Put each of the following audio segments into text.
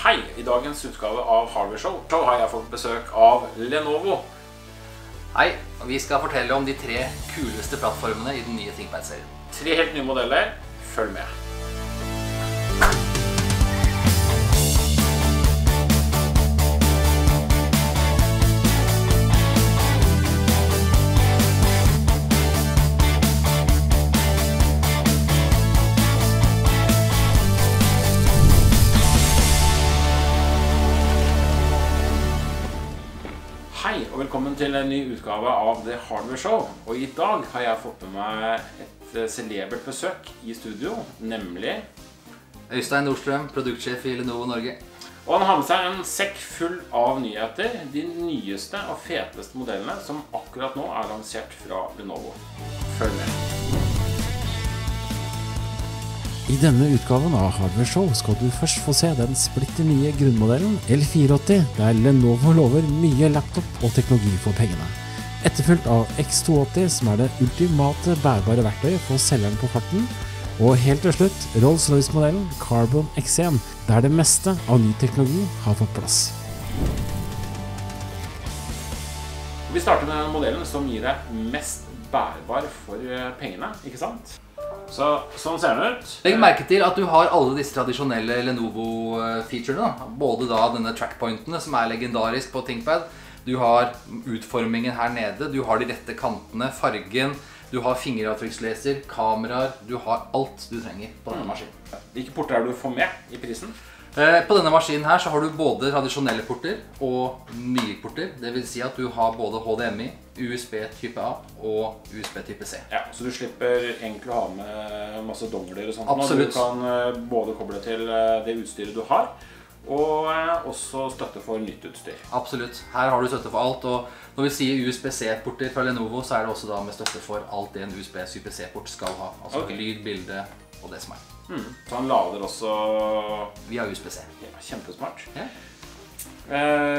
Hei, i dagens utgave av Hardware Show har jeg fått besøk av Lenovo. Hei, og vi skal fortelle om de 3 kuleste plattformene i den nye ThinkPad-serien. 3 helt nye modeller, følg med. Hei, og velkommen til en ny utgave av The Hardware Show. Og i dag har jeg fått med meg et celebert besøk i studio, nemlig Øystein Nordstrøm, produktsjef i Lenovo Norge. Og han har med seg en sekk full av nyheter, de nyeste og feteste modellene som akkurat nå er lansert fra Lenovo. Følg med. I denne utgaven av Hardware Show skal du først få se den splitter nye grunnmodellen L480, der Lenovo lover mye laptop og teknologi for pengene. Etterfulgt av X280, som er det ultimate bærbare verktøyet for selgeren på farten. Og helt til slutt, Rolls-Royce-modellen Carbon X1, der det meste av ny teknologi har fått plass. Vi starter med den modellen som gir deg mest bærbar for pengene, ikke sant? Så sånn ser den ut. Legg merke til at du har alle disse tradisjonelle Lenovo-featurene. Både da denne trackpointene, som er legendarisk på ThinkPad. Du har utformingen her nede, du har de rette kantene, fargen, du har fingeravtrykksleser, kameraer, du har alt du trenger på denne maskinen. Hvilke porter er du får med i prisen? På denne maskinen her så har du både tradisjonelle porter og nye porter. Det vil si at du har både HDMI, USB type A og USB type C. Ja, så du slipper egentlig å ha med masse dongler og sånt. Absolutt. Du kan både koble til det utstyret du har, og også støtte for nytt utstyr. Absolutt. Her har du støtte for alt, og når vi sier USB-C-porter fra Lenovo, så er det også da med støtte for alt det en USB-C-port skal ha. Altså lyd, bilde og det som er. Så han lader også via USB-C. Ja, kjempesmart. Ja.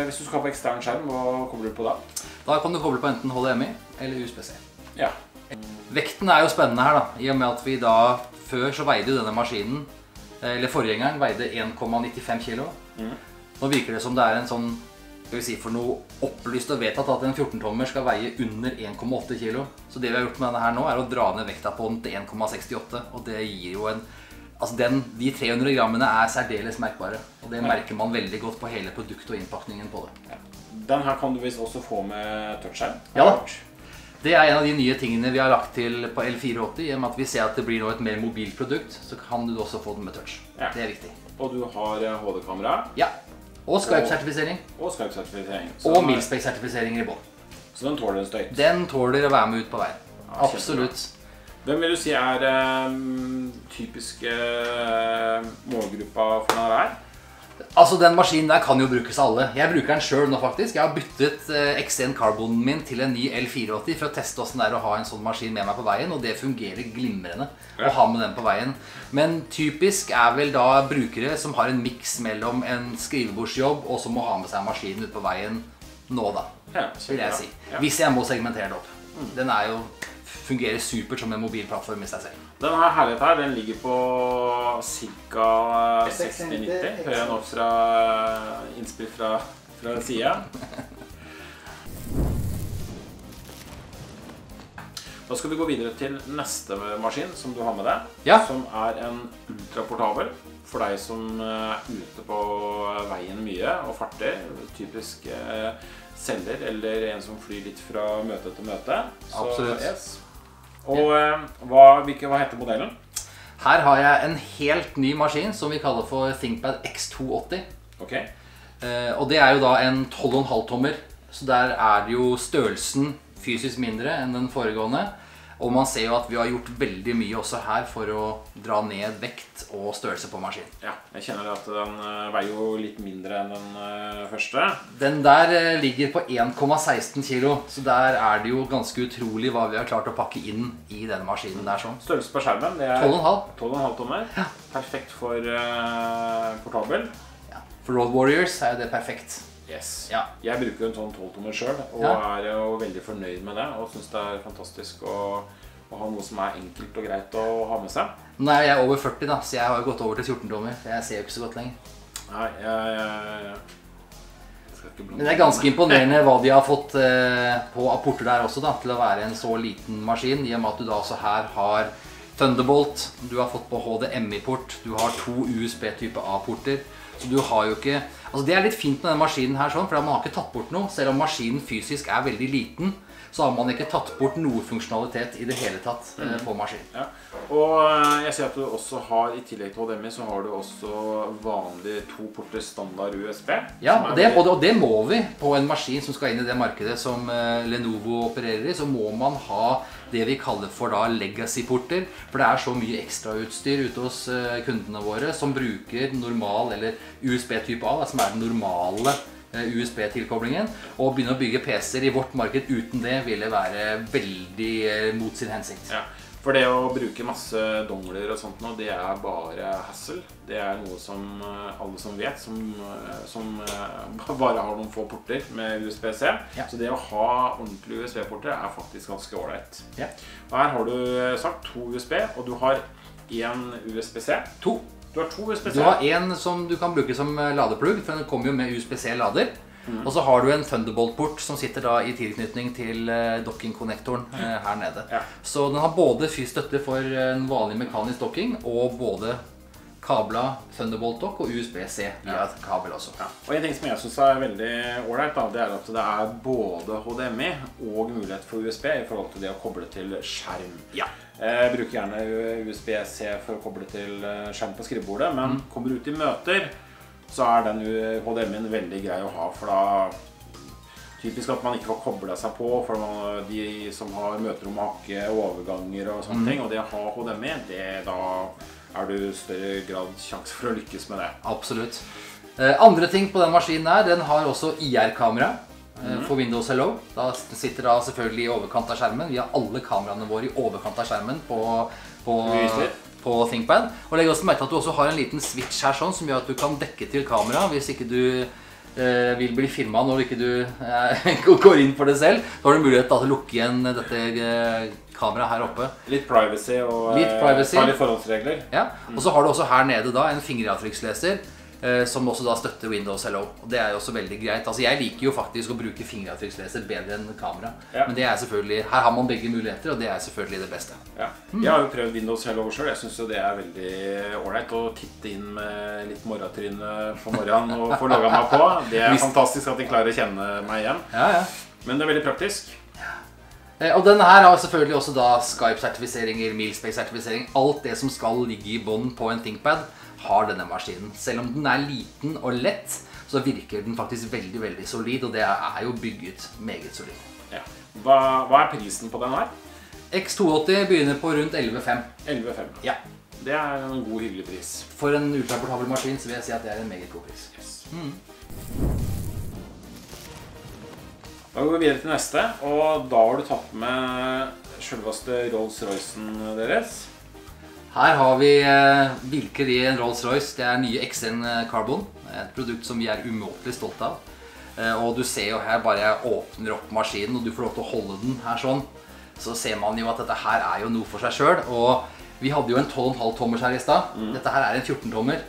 Hvis du skal på ekstern skjerm, hva kobler du på da? Da kan du koble på enten HDMI eller USB-C. Ja. Vekten er jo spennende her da, i og med at vi da, før så veide jo denne maskinen, eller forgjengeren veide 1,95 kilo. Nå virker det som det er en sånn, skal vi si for noe opplyst og vedtatt at en 14-tommer skal veie under 1,8 kilo. Så det vi har gjort med denne her nå er å dra ned vekta på den til 1,68, og det gir jo en, altså de 300 grammene er særdeles merkbare, og det merker man veldig godt på hele produktet og innpakningen på det. Ja. Den her kan du visst også få med touchskjerm. Ja da. Det er en av de nye tingene vi har lagt til på L480, i og med at vi ser at det blir nå et mer mobilt produkt, så kan du også få den med touch. Ja. Det er viktig. Og du har HD-kamera. Ja. Og Skype-sertifisering. Og Skype-sertifisering. Og Milspec-sertifiseringer i bånn. Så den tåler en støyt. Den tåler å være med ut på veien. Ja, absolutt. Hvem vil du si er typiske målgruppa for denne her? Altså, den maskinen der kan jo brukes av alle. Jeg bruker den selv nå faktisk. Jeg har byttet X1 Carbonen min til en ny L480 for å teste hvordan det er å ha en sånn maskin med meg på veien, og det fungerer glimrende å ha med den på veien. Men typisk er vel da brukere som har en mix mellom en skrivebordsjobb og som må ha med seg maskinen ut på veien nå da, vil jeg si. Hvis jeg må segmentere det opp. Den er jo, fungerer supert som en mobilplattform i seg selv. Denne herligheten her, den ligger på ca. 60-90, hører jeg nå fra innspill fra siden. Da skal vi gå videre til neste maskin som du har med deg, som er en ultraportabel for deg som er ute på veien mye og farter, typisk selger eller en som flyr litt fra møte til møte. Absolutt. Yes. Og hva heter modellen? Her har jeg en helt ny maskin som vi kaller for ThinkPad X280. Og det er jo da en 12,5 tommer, så der er det jo størrelsen fysisk mindre enn den foregående. Og man ser jo at vi har gjort veldig mye også her for å dra ned vekt og størrelse på maskinen. Ja, jeg kjenner at den veier jo litt mindre enn den første. Den der ligger på 1,16 kilo, så der er det jo ganske utrolig hva vi har klart å pakke inn i denne maskinen der sånn. Størrelse på skjermen, det er 12,5 tommer. Ja. Perfekt for portabel. Ja, for Road Warriors er det perfekt. Yes. Ja. Jeg bruker en sånn 12-tommer selv, og er jo veldig fornøyd med det, og synes det er fantastisk å ha noe som er enkelt og greit å ha med seg. Nei, jeg er over 40 da, så jeg har gått over til 14-tommer. Jeg ser jo ikke så godt lenger. Nei, Men det ganske imponerende hva de har fått på porter der også da, til å være en så liten maskin, i og med at du da også her har Thunderbolt, du har fått på HDMI-port, du har 2 USB-type A-porter, så du har jo ikke... Altså det litt fint med denne maskinen her sånn, for man har ikke tatt bort noe, selv om maskinen fysisk veldig liten, så har man ikke tatt bort noe funksjonalitet i det hele tatt på maskinen. Ja. Og jeg ser at du også har, i tillegg til HDMI, så har du også vanlig 2 porter standard USB. Ja, og det må vi på en maskin som skal inn i det markedet som Lenovo opererer i, så må man ha det vi kaller for da legacy-porter, for det så mye ekstrautstyr ute hos kundene våre som bruker normal eller USB-type A, som den normale USB-tilkoblingen, og begynne å bygge PC-er i vårt marked uten det ville være veldig mot sin hensikt. Ja, for det å bruke masse dongler og sånt nå, det bare hassle. Det noe som alle som vet, som bare har noen få porter med USB-C. Ja. Så det å ha ordentlige USB-porter faktisk ganske ålreit. Ja. Og her har du sagt 2 USB, og du har 1 USB-C. 2. Du har 2 USB-C. Du har en som du kan bruke som ladeplugg, for den kommer jo med USB-C-lader. Og så har du en Thunderbolt-port som sitter da i tilknytning til docking-konnektoren her nede. Ja. Så den har både støtte for en vanlig mekanisk docking, og både kabla Thunderbolt-dock og USB-C via et kabel også. Ja. Og en ting som jeg synes veldig ålreit, det at det både HDMI og mulighet for USB i forhold til det å koble til skjerm. Ja. Jeg bruker gjerne USB-C for å koble til skjerm på skrivebordet, men kommer du ut i møter, så den HDMI-en veldig grei å ha, for da typisk at man ikke får koblet seg på, for de som har møterom har ikke overganger og sånne ting, og det å ha HDMI, da du større grad sjanse for å lykkes med det. Absolutt. Andre ting på den maskinen den har også IR-kamera. For Windows Hello. Da sitter selvfølgelig i overkant av skjermen. Vi har alle kameraene våre i overkant av skjermen på ThinkPad. Og legg også merke til at du også har en liten switch her sånn, som gjør at du kan dekke til kamera hvis ikke du vil bli filmet når ikke du går inn for det selv. Da har du mulighet til å lukke igjen dette kameraet her oppe. Litt privacy og ta litt forholdsregler. Ja, og så har du også her nede da en fingeravtrykksleser som også da støtter Windows Hello. Og det jo også veldig greit. Altså jeg liker jo faktisk å bruke fingeravtrykksleser bedre enn kamera. Ja. Men det selvfølgelig, her har man begge muligheter, og det selvfølgelig det beste. Ja. Jeg har jo prøvd Windows Hello selv. Jeg synes jo det veldig ålreit å titte inn med litt morgentryne på morgenen og få logget meg på. Det fantastisk at de klarer å kjenne meg igjen. Ja, ja. Men det veldig praktisk. Og denne her har selvfølgelig også da Skype-sertifiseringer, Mealspace-sertifisering. Alt det som skal ligge i bånd på en ThinkPad har denne maskinen. Selv om den liten og lett, så virker den faktisk veldig, veldig solid, og det jo bygget meget solid. Ja. Hva prisen på den her? X280 begynner på rundt 11,5. 11,5? Ja. Det en god, hyggelig pris. For en ultraportabel maskin så vil jeg si at det en meget god pris. Yes. Da går vi videre til neste, og da har du tatt med selveste Rolls-Roycen deres. Her har vi virkelig en Rolls-Royce. Det nye XN Carbon, et produkt som vi umåtelig stolt av. Og du ser jo her, bare jeg åpner opp maskinen og du får lov til å holde den her sånn, så ser man jo at dette her jo noe for seg selv. Og vi hadde jo en 12,5 tommer her i sted. Dette her en 14 tommer.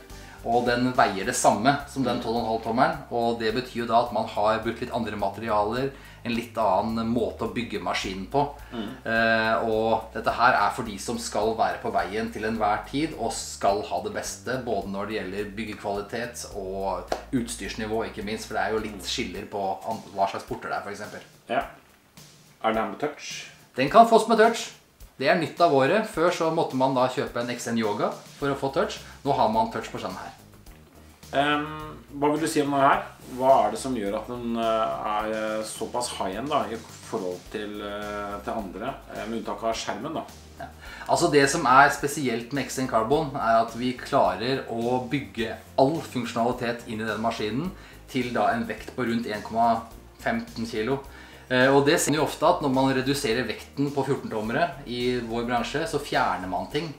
Og den veier det samme som den 12,5 tommeren. Og det betyr jo da at man har brukt litt andre materialer, en litt annen måte å bygge maskinen på. Og dette her for de som skal være på veien til enhver tid og skal ha det beste, både når det gjelder byggekvalitet og utstyrsnivå, ikke minst, for det jo litt skiller på hva slags porter det for eksempel. Ja. Den her med touch? Den kan fås med touch. Det nytt av året. Før så måtte man da kjøpe en XN Yoga for å få touch. Nå har man touch på sånn her. Hva vil du si om den her? Hva det som gjør at den såpass high-end da, i forhold til andre, med unntak av skjermen da? Ja. Altså det som spesielt med XN Carbon at vi klarer å bygge all funksjonalitet inn i den maskinen til da en vekt på rundt 1,15 kilo. Og det ser vi ofte at når man reduserer vekten på 14-tommere i vår bransje, så fjerner man ting.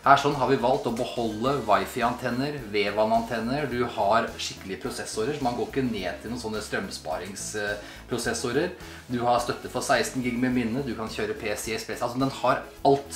Her sånn har vi valgt å beholde Wi-Fi-antenner, V-WAN-antenner, du har skikkelige prosessorer, så man går ikke ned til noen sånne strømsparingsprosessorer. Du har støtte for 16 GB med minne, du kan kjøre PCI Express, altså den har alt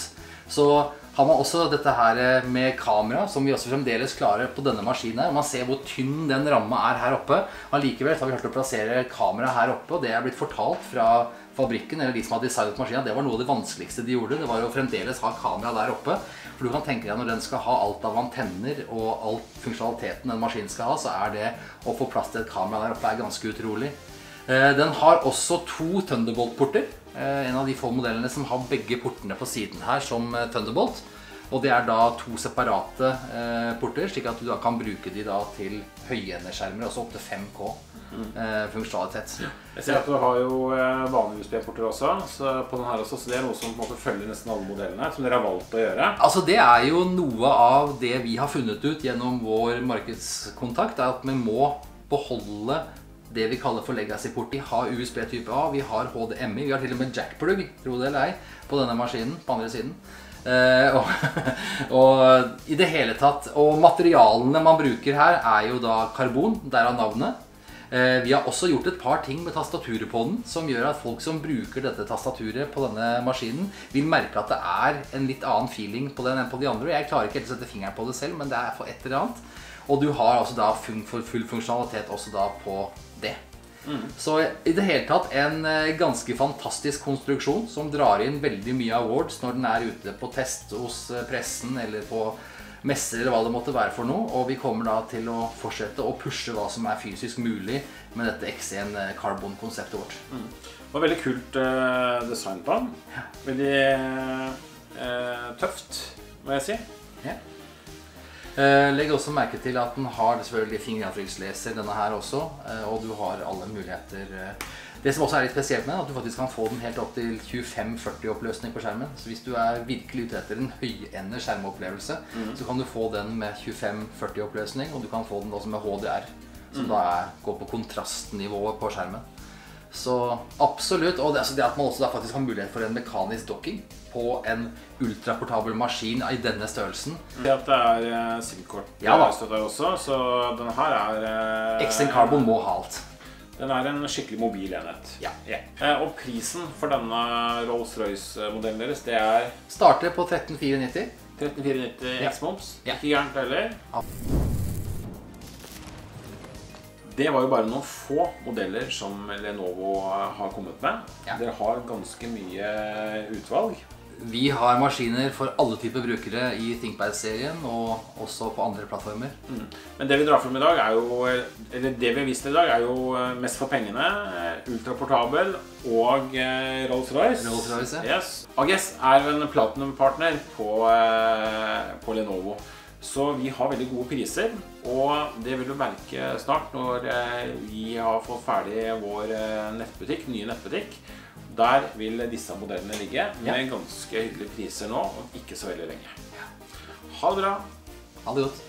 Så har man også dette her med kamera, som vi også fremdeles klarer på denne maskinen. Man ser hvor tynn den rammen her oppe. Allikevel har vi hørt å plassere kamera her oppe, og det er blitt fortalt fra fabrikken, eller de som har designet maskinen. Det var noe av det vanskeligste de gjorde. Det var å fremdeles ha kamera der oppe. For du kan tenke deg, når den skal ha alt av antenner og all funksjonaliteten den maskinen skal ha, så er det å få plass til et kamera der oppe er ganske utrolig. Den har også 2 Thunderbolt-porter. En av de få modellene som har begge portene på siden her som Thunderbolt. Og det er da 2 separate porter, slik at du da kan bruke de da til høyenderskjermer, også opp til 5K funksjonalitet. Jeg ser at du har jo vanlige USB-porter også, så på den her også, så det er noe som på en måte følger nesten alle modellene, som dere har valgt å gjøre. Altså det er jo noe av det vi har funnet ut gjennom vår markedskontakt, er at vi må beholde det vi kaller for legacy-port. Vi har USB type A, vi har HDMI, vi har til og med jackplug, tro det eller ei, på denne maskinen, på andre siden. Og i det hele tatt, og materialene man bruker her er jo da karbon, derav navnet. Vi har også gjort et par ting med tastaturet på den, som gjør at folk som bruker dette tastaturet på denne maskinen vil merke at det er en litt annen feeling på den enn på de andre. Jeg klarer ikke helt å sette fingeren på det selv, men det er for et eller annet. Og du har altså da full funksjonalitet også da på det. Så i det hele tatt en ganske fantastisk konstruksjon som drar inn veldig mye awards når den er ute på test hos pressen eller på messer eller hva det måtte være for noe. Og vi kommer da til å fortsette å pushe hva som er fysisk mulig med dette X1 Carbon-konseptet vårt. Det var veldig kult design på den. Veldig tøft, må jeg si. Ja. Legg også merke til at den har selvfølgelig fingeravtrykksleser denne her også, og du har alle muligheter. Det som også er litt spesielt med den, at du faktisk kan få den helt opp til 25-40 oppløsning på skjermen. Så hvis du er virkelig ute etter en høyende skjermopplevelse, så kan du få den med 25-40 oppløsning, og du kan få den også med HDR, som da går på kontrastnivået på skjermen. Så absolutt, og det at man også da faktisk har mulighet for en mekanisk docking på en ultraportabel maskin i denne størrelsen. Det at det er SIM-kort også, så denne her er... X1 Carbon må ha alt. Den er en skikkelig mobil enhet. Ja. Og prisen for denne Rolls-Royce-modellen deres, det er... Starter på 13,490. 13,490 X-moms. Ikke gærent heller. Det var jo bare noen få modeller som Lenovo har kommet med. Dere har ganske mye utvalg. Vi har maskiner for alle typer brukere i ThinkPad-serien og også på andre plattformer. Men det vi drar frem i dag er jo, eller det vi har vist i dag er jo mest for pengene, ultraportabel og Rolls-Royce. Rolls-Royce, ja. Yes. AGS er en platinum-partner på Lenovo. Så vi har veldig gode priser, og det vil du merke snart når vi har fått ferdig vår nettbutikk, nye nettbutikk. Der vil disse modellene ligge med ganske hyggelige priser nå, og ikke så veldig lenge. Ha det bra! Ha det godt!